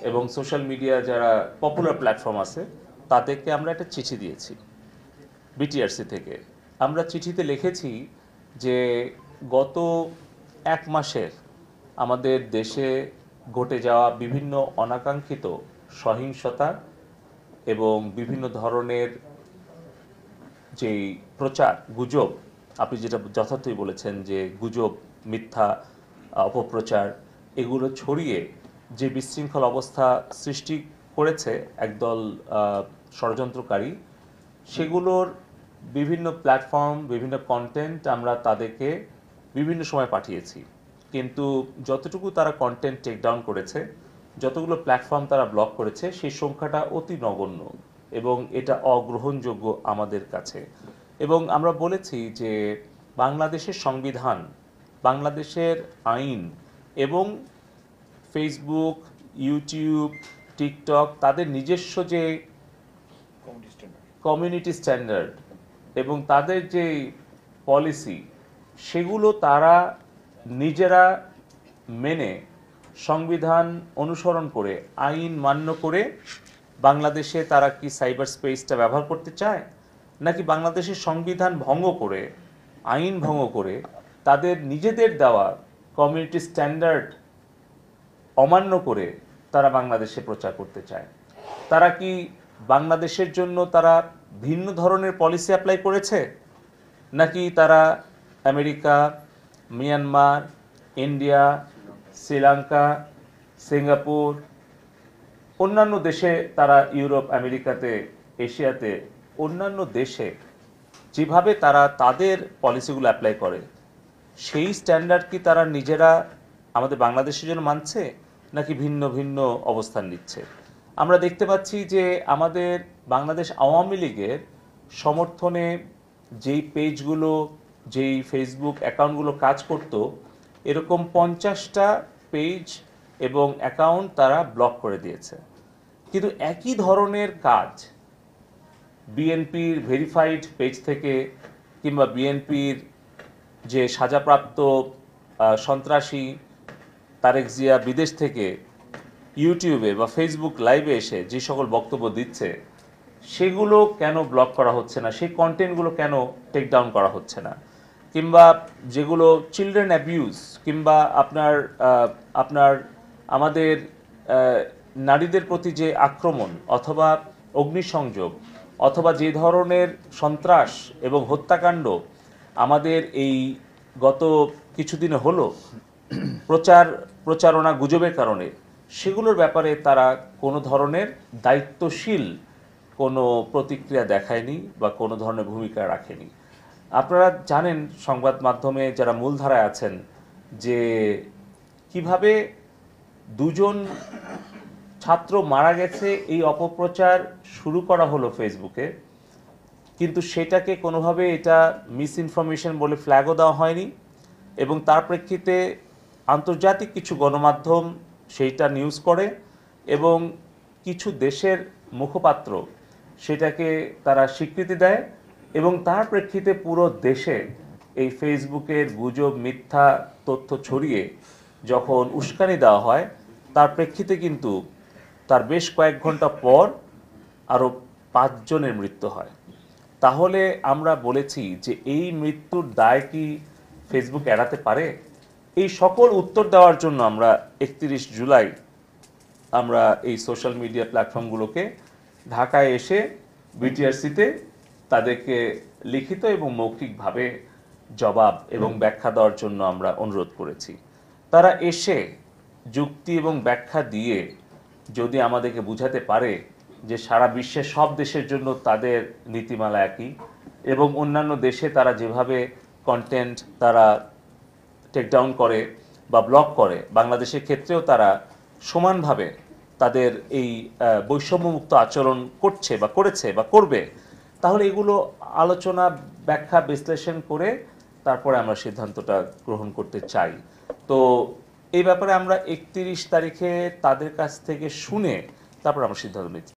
এবং social media যারা popular platform আছে তাদেরকে আমরা একটা চিঠি দিয়েছি বিটিআরসি থেকে। আমরা চিঠিতে লিখেছি যে গত 1 মাসের আমাদের দেশে ঘটে যাওয়া বিভিন্ন অনাকাঙ্ক্ষিত সহিংসতা এবং বিভিন্ন ধরনের যেই প্রচার গুজব, আপনি যেটা যথার্থই বলেছেন যে গুজব, মিথ্যা অপপ্রচার, এগুলো ছড়িয়ে যে বিশৃঙ্খল অবস্থা সৃষ্টি করেছে একদল ষড়যন্ত্রকারী, সেগুলোর বিভিন্ন প্ল্যাটফর্ম, বিভিন্ন কন্টেন্ট আমরা তাদেরকে বিভিন্ন সময় পাঠিয়েছি। কিন্তু যতটুকু তারা কন্টেন্ট টেক ডাউন করেছে, যতগুলো প্ল্যাটফর্ম তারা ব্লক করেছে, সেই সংখ্যাটা অতি নগণ্য এবং এটা অগ্রহণযোগ্য আমাদের কাছে। এবং আমরা বলেছি যে বাংলাদেশের সংবিধান, বাংলাদেশের আইন এবং ফেসবুক, ইউটিউব, টিকটক তাদের নিজস্ব যে কমিউনিটি স্ট্যান্ডার্ড এবং তাদের যে পলিসি, সেগুলো তারা নিজেরা মেনে সংবিধান অনুসরণ করে আইন মান্য করে বাংলাদেশে তারা কি সাইবার স্পেসটা ব্যবহার করতে চায়, নাকি বাংলাদেশের সংবিধান ভঙ্গ করে, আইন ভঙ্গ করে তাদের নিজেদের দেওয়া কমিউনিটি স্ট্যান্ডার্ড অমান্য করে তারা বাংলাদেশে প্রচার করতে চায়। তারা কি বাংলাদেশের জন্য তারা ভিন্ন ধরনের পলিসি অ্যাপ্লাই করেছে, নাকি তারা America, Myanmar, India, Sri Lanka, Singapore, অন্যান্য দেশে, তারা ইউরোপ, আমেরিকাতে, এশিয়াতে অন্যান্য দেশে যেভাবে তারা তাদের পলিসিগুলো অ্যাপ্লাই করে, সেই স্ট্যান্ডার্ড কি তারা নিজেরা আমাদের বাংলাদেশের জন্য মানছে, নাকি ভিন্ন ভিন্ন অবস্থান নিচ্ছে? আমরা দেখতে পাচ্ছি যে আমাদের বাংলাদেশ আওয়ামী লীগের সমর্থনে যেই পেজগুলো, যেই ফেসবুক অ্যাকাউন্টগুলো কাজ করত, এরকম 50টা পেজ এবং অ্যাকাউন্ট তারা ব্লক করে দিয়েছে। কিন্তু একই ধরনের কাজ বিএনপির ভেরিফাইড পেজ থেকে, কিংবা বিএনপির যে সাজাপ্রাপ্ত সন্ত্রাসী তারেক জিয়া বিদেশ থেকে ইউটিউবে বা ফেসবুক লাইভে এসে যে সকল বক্তব্য দিচ্ছে, সেগুলো কেন ব্লক করা হচ্ছে না, সেই কন্টেন্টগুলো কেন টেক ডাউন করা হচ্ছে না? কিংবা যেগুলো চিলড্রেন অ্যাবিউজ, কিংবা আপনার আমাদের নারীদের প্রতি যে আক্রমণ অথবা অগ্নিসংযোগ অথবা যে ধরনের সন্ত্রাস এবং হত্যাকাণ্ড আমাদের এই গত কিছুদিনে হলো প্রচারণা গুজবের কারণে, সেগুলোর ব্যাপারে তারা কোনো ধরনের দায়িত্বশীল কোনো প্রতিক্রিয়া দেখায়নি বা কোনো ধরনের ভূমিকা রাখেনি। আপনারা জানেন, সংবাদ মাধ্যমে যারা মূলধারায় আছেন, যে কিভাবে 2জন ছাত্র মারা গেছে এই অপপ্রচার শুরু করা হলো ফেসবুকে, কিন্তু সেটাকে কোনোভাবে এটা মিস ইনফরমেশন বলে ফ্ল্যাগও দেওয়া হয়নি। এবং তার প্রেক্ষিতে আন্তর্জাতিক কিছু গণমাধ্যম সেইটা নিউজ করে এবং কিছু দেশের মুখপাত্র সেটাকে তারা স্বীকৃতি দেয়, এবং তার প্রেক্ষিতে পুরো দেশে এই ফেসবুকের গুজব, মিথ্যা তথ্য ছড়িয়ে যখন উস্কানি দেওয়া হয়, তার প্রেক্ষিতে কিন্তু তার বেশ কয়েক ঘন্টা পর আরও 5 জনের মৃত্যু হয়। তাহলে আমরা বলেছি যে এই মৃত্যুর দায় কি ফেসবুক এড়াতে পারে? এই সকল উত্তর দেওয়ার জন্য আমরা 31 জুলাই আমরা এই সোশ্যাল মিডিয়া প্ল্যাটফর্মগুলোকে ঢাকায় এসে বিটিআরসিতে তাদেরকে লিখিত এবং মৌখিকভাবে জবাব এবং ব্যাখ্যা দেওয়ার জন্য আমরা অনুরোধ করেছি। তারা এসে যুক্তি এবং ব্যাখ্যা দিয়ে যদি আমাদেরকে বুঝাতে পারে যে সারা বিশ্বের সব দেশের জন্য তাদের নীতিমালা একই, এবং অন্যান্য দেশে তারা যেভাবে কন্টেন্ট তারা টেকডাউন করে বা ব্লক করে, বাংলাদেশের ক্ষেত্রেও তারা সমানভাবে তাদের এই বৈষম্যমুক্ত আচরণ করছে বা করেছে বা করবে, তাহলে এগুলো আলোচনা, ব্যাখ্যা, বিশ্লেষণ করে তারপরে আমরা সিদ্ধান্তটা গ্রহণ করতে চাই। তো এই ব্যাপারে আমরা 31 তারিখে তাদের কাছ থেকে শুনে তারপর আমরা সিদ্ধান্ত নিচ্ছি।